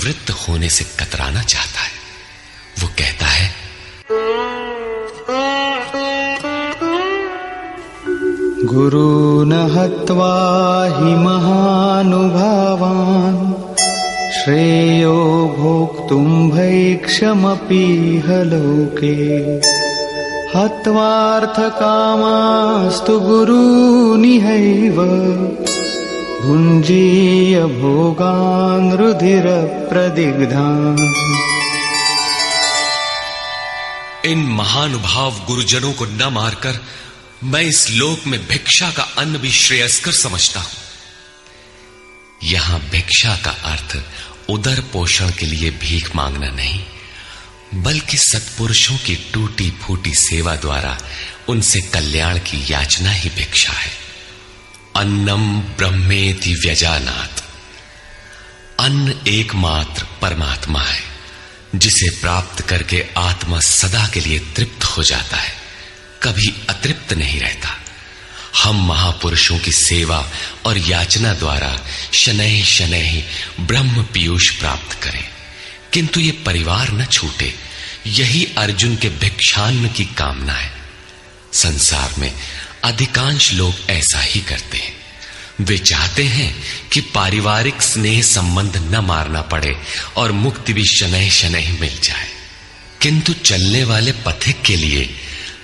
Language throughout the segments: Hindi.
प्रवृत्त होने से कतराना चाहता है। वो कहता है, गुरून् हत्वा हि महानुभावान् श्रेयो भोक्तुं भैक्षमपीह लोके हत्वार्थकामास्तु गुरूनिहैव भुञ्जीय भोगान् रुधिरप्रदिग्धान्। इन महानुभाव गुरुजनों को न मारकर मैं इस लोक में भिक्षा का अन्न भी श्रेयस्कर समझता हूं। यहां भिक्षा का अर्थ उदर पोषण के लिए भीख मांगना नहीं, बल्कि सत्पुरुषों की टूटी फूटी सेवा द्वारा उनसे कल्याण की याचना ही भिक्षा है। अन्नम ब्रह्मेति व्यजानात्। अन्न एकमात्र परमात्मा है, जिसे प्राप्त करके आत्मा सदा के लिए तृप्त हो जाता है, कभी अतृप्त नहीं रहता। हम महापुरुषों की सेवा और याचना द्वारा शनैः शनैः ब्रह्म पीयूष प्राप्त करें, किंतु ये परिवार न छूटे, यही अर्जुन के भिक्षान्न की कामना है। संसार में अधिकांश लोग ऐसा ही करते हैं। वे चाहते हैं कि पारिवारिक स्नेह संबंध न मारना पड़े और मुक्ति भी शनैः शनैः मिल जाए, किंतु चलने वाले पथिक के लिए,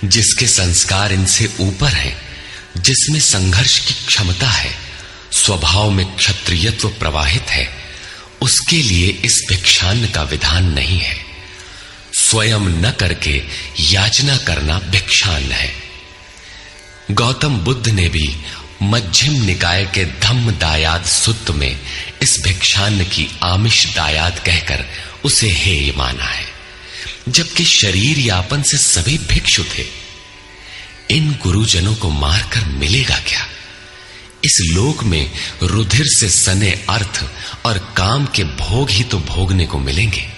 जिसके संस्कार इनसे ऊपर है, जिसमें संघर्ष की क्षमता है, स्वभाव में क्षत्रियत्व प्रवाहित है, उसके लिए इस भिक्षान्न का विधान नहीं है। स्वयं न करके याचना करना भिक्षान्न है। गौतम बुद्ध ने भी मध्यम निकाय के धम्म दायाद सुत्त में इस भिक्षान्न की आमिष दायाद कहकर उसे हेय माना है, जबकि शरीर यापन से सभी भिक्षु थे। इन गुरुजनों को मारकर मिलेगा क्या? इस लोक में रुधिर से सने अर्थ और काम के भोग ही तो भोगने को मिलेंगे।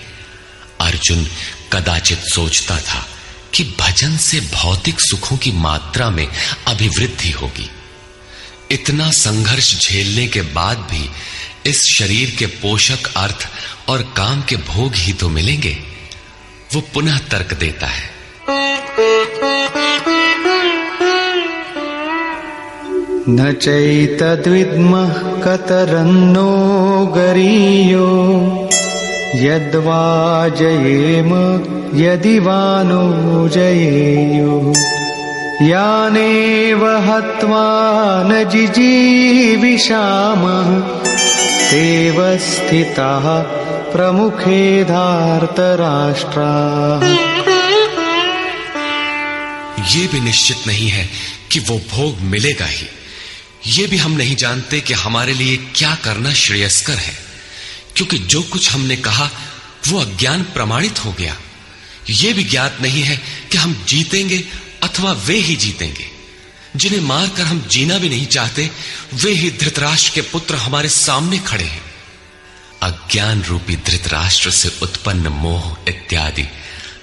अर्जुन कदाचित सोचता था कि भजन से भौतिक सुखों की मात्रा में अभिवृद्धि होगी। इतना संघर्ष झेलने के बाद भी इस शरीर के पोषक अर्थ और काम के भोग ही तो मिलेंगे। वो पुनः तर्क देता है, न चैतद्विद्मः कतरन्नो गरीयो यद्वा जयेम यदि वा नो जयेयो यानेव हत्वा न जिजीविषामः तेव स्थिताः प्रमुखे धार्तराष्ट्राः। ये भी निश्चित नहीं है कि वो भोग मिलेगा ही। ये भी हम नहीं जानते कि हमारे लिए क्या करना श्रेयस्कर है, क्योंकि जो कुछ हमने कहा वो अज्ञान प्रमाणित हो गया। ये भी ज्ञात नहीं है कि हम जीतेंगे अथवा वे ही जीतेंगे। जिन्हें मारकर हम जीना भी नहीं चाहते, वे ही धृतराष्ट्र के पुत्र हमारे सामने खड़े हैं। अज्ञान रूपी धृतराष्ट्र से उत्पन्न मोह इत्यादि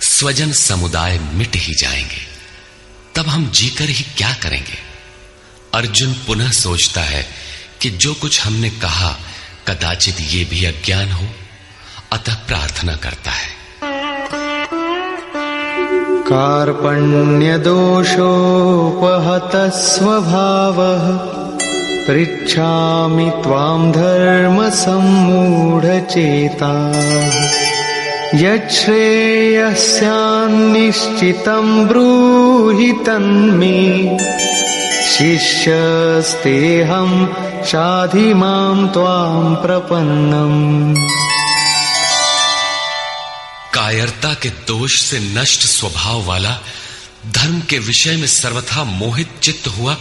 स्वजन समुदाय मिट ही जाएंगे, तब हम जीकर ही क्या करेंगे? अर्जुन पुनः सोचता है कि जो कुछ हमने कहा कदाचित ये भी अज्ञान हो, अतः प्रार्थना करता है, कार्पण्यदोषोपहतः स्वभावः पृच्छामि त्वां धर्मसम्मूढचेताः यच्छ्रेयस्यान्निश्चितं ब्रूहि तन्मे शिष्यस्तेऽहं शाधि मां त्वां प्रपन्नम्। कायरता के दोष से नष्ट स्वभाव वाला, धर्म के विषय में सर्वथा मोहित चित्त हुआ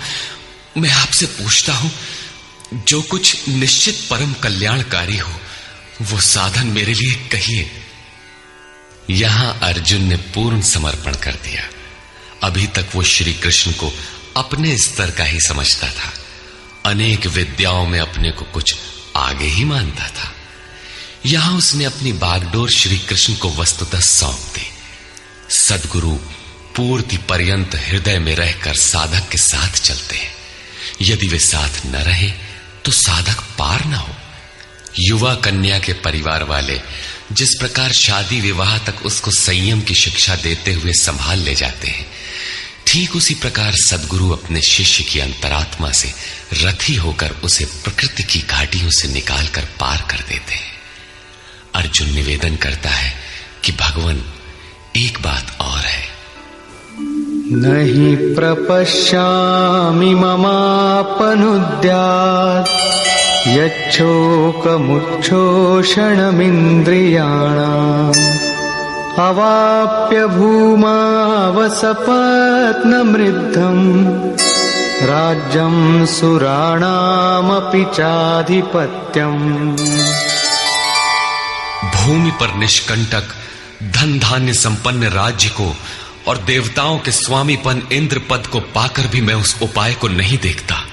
मैं आपसे पूछता हूं, जो कुछ निश्चित परम कल्याणकारी हो वो साधन मेरे लिए कहिए। यहां अर्जुन ने पूर्ण समर्पण कर दिया। अभी तक वो श्री कृष्ण को अपने स्तर का ही समझता था, अनेक विद्याओं में अपने को कुछ आगे ही मानता था। यहां उसने अपनी बागडोर श्री कृष्ण को वस्तुतः सौंप दी। सद्गुरु पूर्ति पर्यंत हृदय में रहकर साधक के साथ चलते हैं। यदि वे साथ न रहे तो साधक पार न हो। युवा कन्या के परिवार वाले जिस प्रकार शादी विवाह तक उसको संयम की शिक्षा देते हुए संभाल ले जाते हैं, ठीक उसी प्रकार सद्गुरु अपने शिष्य की अंतरात्मा से रथी होकर उसे प्रकृति की घाटियों से निकालकर पार कर देते हैं। अर्जुन निवेदन करता है कि भगवान, एक बात और है। नहि प्रपश्यामि ममापनुद्यात् यच्छोकमुच्छोषणमिन्द्रियाणाम् अवाप्य भूमावसपत्नमृद्धम् राज्यं सुराणामपि चाधिपत्यम्। भूमि पर निष्कंटक धन धान्य संपन्न राज्य को और देवताओं के स्वामीपन इंद्र पद को पाकर भी मैं उस उपाय को नहीं देखता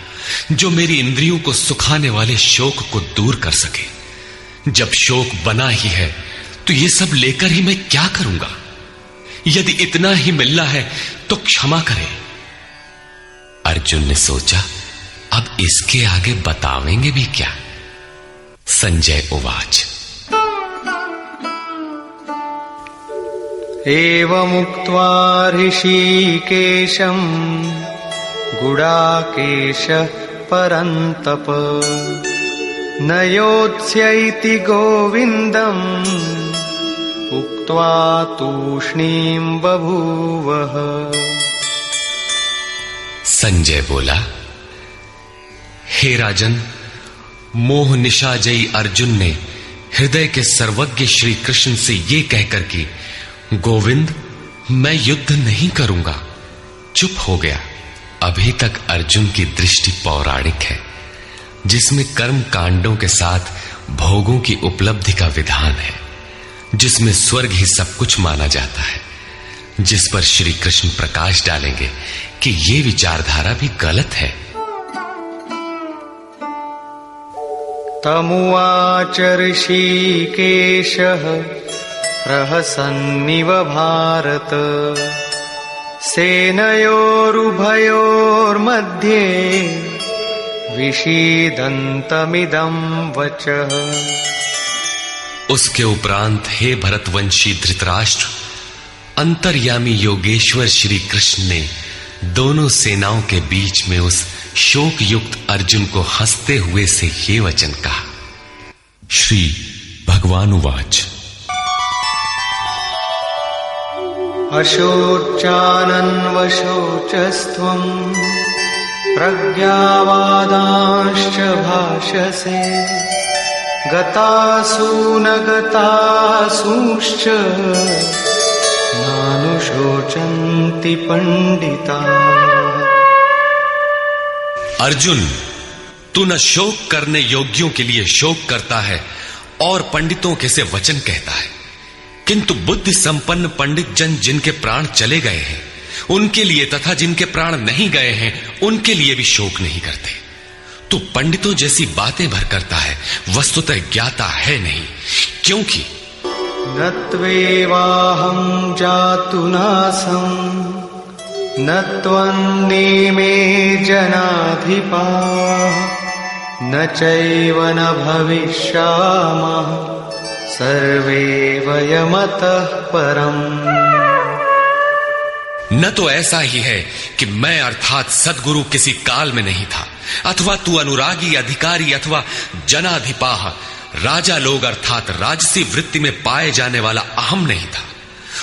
जो मेरी इंद्रियों को सुखाने वाले शोक को दूर कर सके। जब शोक बना ही है तो ये सब लेकर ही मैं क्या करूंगा? यदि इतना ही मिलना है तो क्षमा करें। अर्जुन ने सोचा, अब इसके आगे बतावेंगे भी क्या? संजय उवाच। एवमुक्त्वा ऋषिकेशं गुडाकेशः परन्तप न योत्स्य इति गोविन्दम् उक्त्वा तूष्णीं बभूवः। संजय बोला, हे राजन, मोह निशाजयी अर्जुन ने हृदय के सर्वज्ञ श्री कृष्ण से ये कहकर कि गोविंद, मैं युद्ध नहीं करूंगा, चुप हो गया। अभी तक अर्जुन की दृष्टि पौराणिक है, जिसमें कर्म कांडों के साथ भोगों की उपलब्धि का विधान है, जिसमें स्वर्ग ही सब कुछ माना जाता है, जिस पर श्री कृष्ण प्रकाश डालेंगे कि ये विचारधारा भी गलत है। तमुवाच ऋषिकेशः प्रहसन्निव भारत सेनयोरुभयोर्मध्ये विषीदन्तमिदं वचः। उसके उपरांत हे भरतवंशी धृतराष्ट्र, अंतर्यामी योगेश्वर श्री कृष्ण ने दोनों सेनाओं के बीच में उस शोक युक्त अर्जुन को हंसते हुए से ये वचन कहा। श्री भगवान उवाच। अशोचानन्वशोचस्त्वं प्रज्ञावादांश्च भाषसे गतासु न गतासूश्च नानुशोचन्ति पंडिताः। अर्जुन, तू न शोक करने योग्यों के लिए शोक करता है और पंडितों के से वचन कहता है, किंतु बुद्धि संपन्न पंडित जन जिनके प्राण चले गए हैं उनके लिए तथा जिनके प्राण नहीं गए हैं उनके लिए भी शोक नहीं करते। तू पंडितों जैसी बातें भर करता है, वस्तुतः ज्ञाता है नहीं, क्योंकि न त्वेवाहं जातु नासं न त्वन्नेमे जनाधिपाः न चैव न भविष्यामः सर्वे वयमतः परम्। न तो ऐसा ही है कि मैं अर्थात सद्गुरु किसी काल में नहीं था, अथवा तू अनुरागी अधिकारी अथवा जनाधिपाह राजा लोग अर्थात राजसी वृत्ति में पाए जाने वाला अहम नहीं था,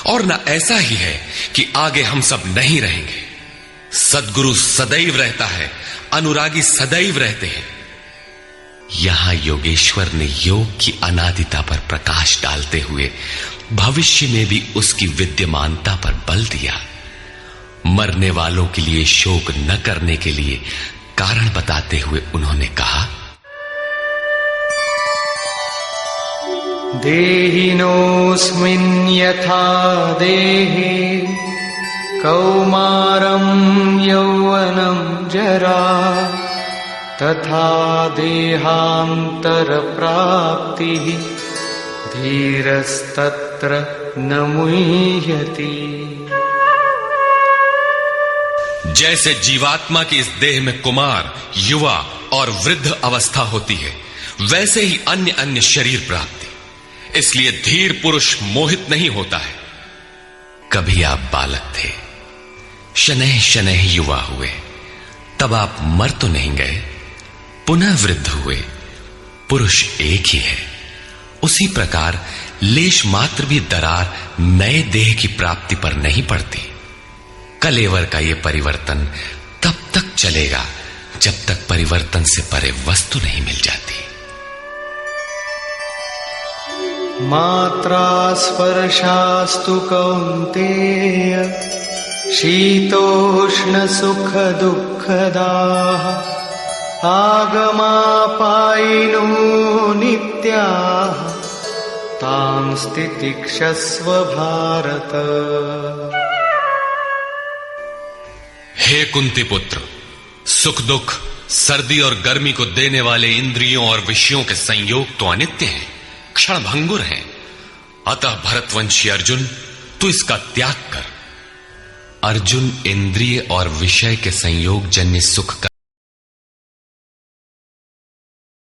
और न ऐसा ही है कि आगे हम सब नहीं रहेंगे। सद्गुरु सदैव रहता है, अनुरागी सदैव रहते हैं। यहां योगेश्वर ने योग की अनादिता पर प्रकाश डालते हुए भविष्य में भी उसकी विद्यमानता पर बल दिया। मरने वालों के लिए शोक न करने के लिए कारण बताते हुए उन्होंने कहा, देहिनोऽस्मिन् यथा देहे कौमारं यौवनं जरा तथा देहान्तरप्राप्तिः धीरस्तत्र न मुह्यति। जैसे जीवात्मा की इस देह में कुमार, युवा और वृद्ध अवस्था होती है, वैसे ही अन्य अन्य शरीर प्राप्ति। इसलिए धीर पुरुष मोहित नहीं होता है। कभी आप बालक थे, शनैः शनैः युवा हुए, तब आप मर तो नहीं गए, पुनः वृद्ध हुए। पुरुष एक ही है। उसी प्रकार लेश मात्र भी दरार नए देह की प्राप्ति पर नहीं पड़ती। कलेवर का यह परिवर्तन तब तक चलेगा जब तक परिवर्तन से परे वस्तु नहीं मिल जाती। मात्रा स्पर्शास्तु कौन्तेय शीतोष्ण सुख दुःखदाः आगमापायिनो नित्याः तां स्थितिक्षस्व भारत। हे कुंती पुत्र, सुख दुख, सर्दी और गर्मी को देने वाले इंद्रियों और विषयों के संयोग तो अनित्य हैं, क्षण भंगुर हैं। अतः भरतवंशी अर्जुन, तू इसका त्याग कर। अर्जुन इंद्रिय और विषय के संयोग जन्य सुख का